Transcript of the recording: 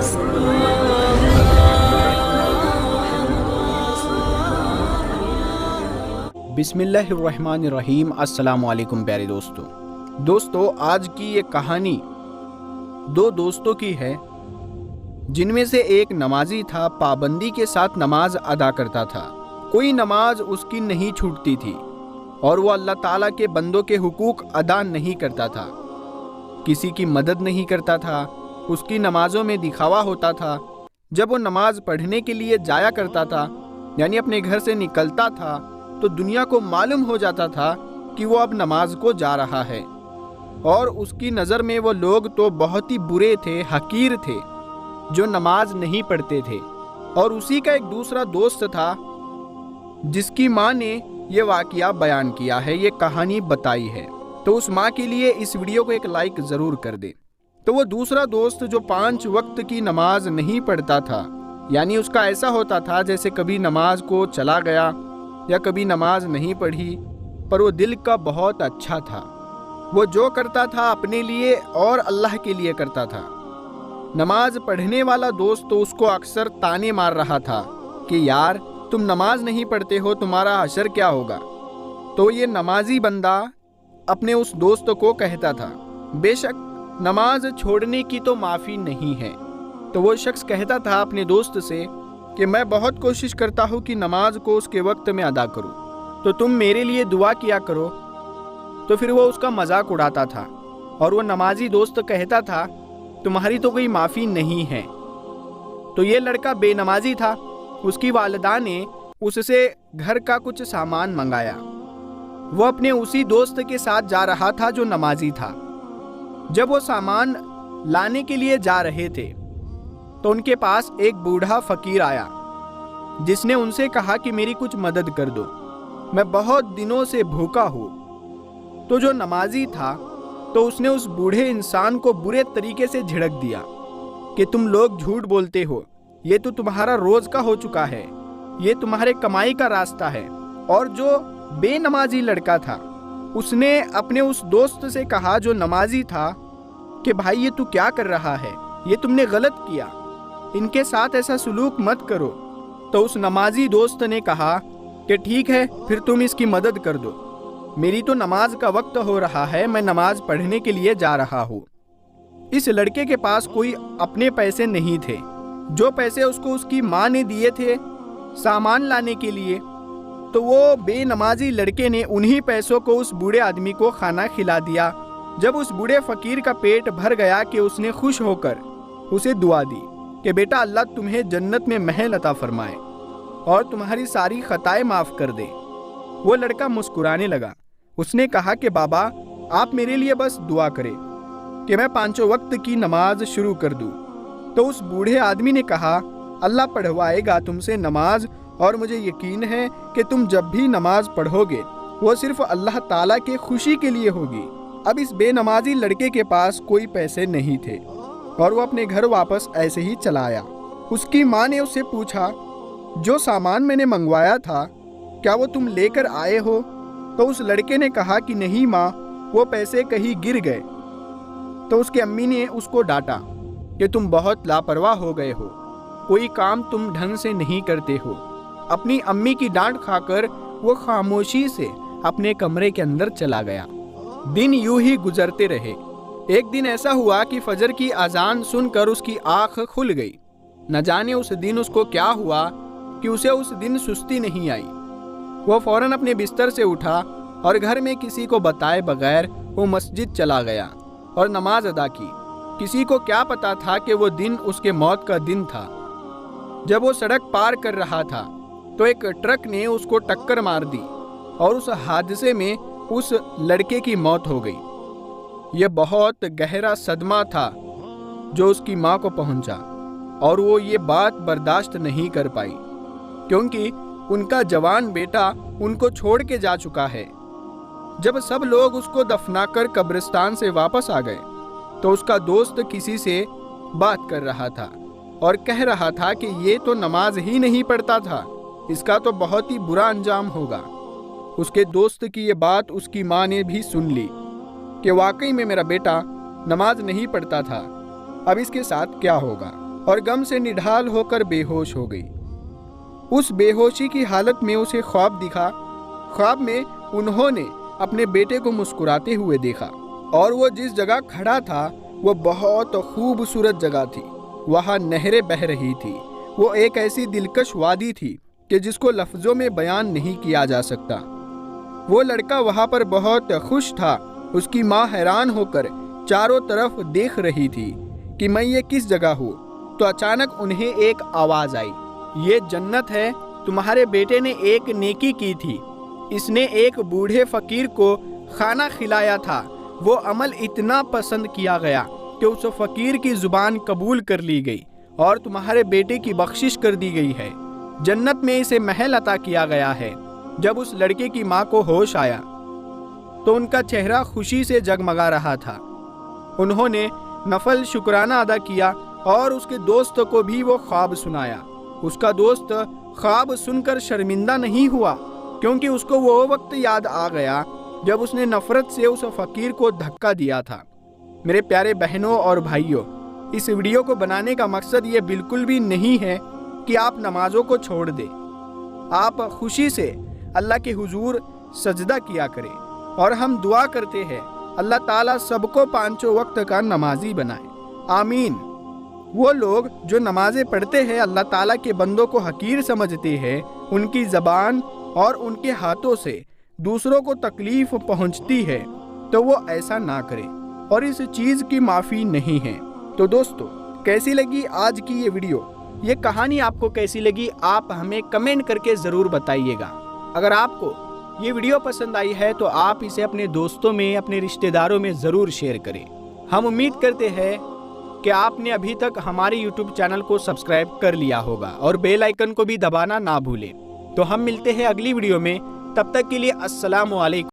बिस्मिल्लाहिर्रहमानिर्रहीम। अस्सलाम वालेकुम प्यारे दोस्तों, आज की ये कहानी दो दोस्तों की है जिनमें से एक नमाजी था, पाबंदी के साथ नमाज अदा करता था। कोई नमाज उसकी नहीं छूटती थी और वो अल्लाह ताला के बंदों के हुकूक अदा नहीं करता था, किसी की मदद नहीं करता था, उसकी नमाजों में दिखावा होता था। जब वो नमाज पढ़ने के लिए जाया करता था, यानी अपने घर से निकलता था, तो दुनिया को मालूम हो जाता था कि वो अब नमाज को जा रहा है। और उसकी नज़र में वो लोग तो बहुत ही बुरे थे, हकीर थे, जो नमाज नहीं पढ़ते थे। और उसी का एक दूसरा दोस्त था जिसकी माँ ने ये वाक़या बयान किया है, ये कहानी बताई है। तो उस माँ के लिए इस वीडियो को एक लाइक ज़रूर कर दे। तो वो दूसरा दोस्त जो 5 वक्त की नमाज नहीं पढ़ता था, यानी उसका ऐसा होता था जैसे कभी नमाज को चला गया या कभी नमाज नहीं पढ़ी, पर वो दिल का बहुत अच्छा था। वो जो करता था अपने लिए और अल्लाह के लिए करता था। नमाज पढ़ने वाला दोस्त तो उसको अक्सर ताने मार रहा था कि यार तुम नमाज नहीं पढ़ते हो, तुम्हारा हशर क्या होगा। तो ये नमाजी बंदा अपने उस दोस्त को कहता था, बेशक नमाज छोड़ने की तो माफ़ी नहीं है। तो वो शख्स कहता था अपने दोस्त से कि मैं बहुत कोशिश करता हूँ कि नमाज को उसके वक्त में अदा करूँ, तो तुम मेरे लिए दुआ किया करो। तो फिर वो उसका मजाक उड़ाता था और वो नमाजी दोस्त कहता था, तुम्हारी तो कोई माफ़ी नहीं है। तो ये लड़का बेनमाजी था। उसकी वालिदा ने उससे घर का कुछ सामान मंगाया। वो अपने उसी दोस्त के साथ जा रहा था जो नमाजी था। जब वो सामान लाने के लिए जा रहे थे तो उनके पास एक बूढ़ा फकीर आया जिसने उनसे कहा कि मेरी कुछ मदद कर दो, मैं बहुत दिनों से भूखा हूँ। तो जो नमाजी था तो उसने उस बूढ़े इंसान को बुरे तरीके से झिड़क दिया कि तुम लोग झूठ बोलते हो, ये तो तुम्हारा रोज का हो चुका है, ये तुम्हारे कमाई का रास्ता है। और जो बेनमाजी लड़का था उसने अपने उस दोस्त से कहा जो नमाजी था कि भाई ये तू क्या कर रहा है, ये तुमने गलत किया, इनके साथ ऐसा सुलूक मत करो। तो उस नमाजी दोस्त ने कहा कि ठीक है, फिर तुम इसकी मदद कर दो, मेरी तो नमाज का वक्त हो रहा है, मैं नमाज पढ़ने के लिए जा रहा हूँ। इस लड़के के पास कोई अपने पैसे नहीं थे। जो पैसे उसको उसकी माँ ने दिए थे सामान लाने के लिए, तो वो बेनमाजी लड़के ने उन्हीं पैसों को उस बूढ़े आदमी को खाना खिला दिया। जब उस बूढ़े फकीर का पेट भर गया कि उसने खुश होकर उसे दुआ दी कि बेटा अल्लाह तुम्हें जन्नत में महल अता फरमाए और तुम्हारी सारी खताएं माफ़ कर दे। वो लड़का मुस्कुराने लगा। उसने कहा कि बाबा आप मेरे लिए बस दुआ करें कि मैं 5 वक्त की नमाज शुरू कर दूं। तो उस बूढ़े आदमी ने कहा, अल्लाह पढ़वाएगा तुमसे नमाज, और मुझे यकीन है कि तुम जब भी नमाज पढ़ोगे वो सिर्फ अल्लाह ताला के खुशी के लिए होगी। अब इस बेनमाजी लड़के के पास कोई पैसे नहीं थे और वो अपने घर वापस ऐसे ही चला आया। उसकी माँ ने उससे पूछा, जो सामान मैंने मंगवाया था क्या वो तुम लेकर आए हो? तो उस लड़के ने कहा कि नहीं माँ, वो पैसे कहीं गिर गए। तो उसकी अम्मी ने उसको डांटा कि तुम बहुत लापरवाह हो गए हो, कोई काम तुम ढंग से नहीं करते हो। अपनी अम्मी की डांट खाकर वो खामोशी से अपने कमरे के अंदर चला गया। दिन यूं ही गुजरते रहे। एक दिन ऐसा हुआ कि फजर की अजान सुनकर उसकी आंख खुल गई। न जाने उस दिन उसको क्या हुआ कि उसे उस दिन सुस्ती नहीं आई। वो फौरन अपने बिस्तर से उठा और घर में किसी को बताए बगैर वो मस्जिद चला गया और नमाज अदा की। किसी को क्या पता था कि वो दिन उसके मौत का दिन था। जब वो सड़क पार कर रहा था तो एक ट्रक ने उसको टक्कर मार दी और उस हादसे में उस लड़के की मौत हो गई। यह बहुत गहरा सदमा था जो उसकी माँ को पहुंचा और वो ये बात बर्दाश्त नहीं कर पाई क्योंकि उनका जवान बेटा उनको छोड़ के जा चुका है। जब सब लोग उसको दफनाकर कब्रिस्तान से वापस आ गए तो उसका दोस्त किसी से बात कर रहा था और कह रहा था कि ये तो नमाज ही नहीं पढ़ता था, इसका तो बहुत ही बुरा अंजाम होगा। उसके दोस्त की ये बात उसकी माँ ने भी सुन ली कि वाकई में मेरा बेटा नमाज नहीं पढ़ता था, अब इसके साथ क्या होगा। और गम से निढाल होकर बेहोश हो गई। उस बेहोशी की हालत में उसे ख्वाब दिखा। ख्वाब में उन्होंने अपने बेटे को मुस्कुराते हुए देखा और वो जिस जगह खड़ा था वो बहुत खूबसूरत जगह थी। वहाँ नहरें बह रही थी। वो एक ऐसी दिलकश वादी थी कि जिसको लफ्ज़ों में बयान नहीं किया जा सकता। वो लड़का वहाँ पर बहुत खुश था। उसकी माँ हैरान होकर चारों तरफ देख रही थी कि मैं ये किस जगह हूँ। तो अचानक उन्हें एक आवाज़ आई, ये जन्नत है। तुम्हारे बेटे ने एक नेकी की थी। इसने एक बूढ़े फकीर को खाना खिलाया था। वो अमल इतना पसंद किया गया कि उस फकीर की जुबान कबूल कर ली गई और तुम्हारे बेटे की बख्शिश कर दी गई है। जन्नत में इसे महल अता किया गया है। जब उस लड़के की माँ को होश आया तो उनका चेहरा खुशी से जगमगा रहा था। उन्होंने नफल शुक्राना अदा किया और उसके दोस्त को भी वो ख्वाब सुनाया। उसका दोस्त ख्वाब सुनकर शर्मिंदा नहीं हुआ, क्योंकि उसको वो वक्त याद आ गया जब उसने नफरत से उस फकीर को धक्का दिया था। मेरे प्यारे बहनों और भाइयों, इस वीडियो को बनाने का मकसद ये बिल्कुल भी नहीं है कि आप नमाजों को छोड़ दें। आप खुशी से अल्लाह के हुजूर सजदा किया करें और हम दुआ करते हैं अल्लाह ताला सबको पांचों वक्त का नमाजी बनाए, आमीन। वो लोग जो नमाजें पढ़ते हैं अल्लाह ताला के बंदों को हकीर समझते हैं, उनकी ज़बान और उनके हाथों से दूसरों को तकलीफ पहुंचती है, तो वो ऐसा ना करें और इस चीज़ की माफ़ी नहीं है। तो दोस्तों, कैसी लगी आज की ये वीडियो, ये कहानी आपको कैसी लगी, आप हमें कमेंट करके ज़रूर बताइएगा। अगर आपको ये वीडियो पसंद आई है तो आप इसे अपने दोस्तों में, अपने रिश्तेदारों में ज़रूर शेयर करें। हम उम्मीद करते हैं कि आपने अभी तक हमारे YouTube चैनल को सब्सक्राइब कर लिया होगा और बेल आइकन को भी दबाना ना भूलें। तो हम मिलते हैं अगली वीडियो में, तब तक के लिए अस्सलामु अलैकुम।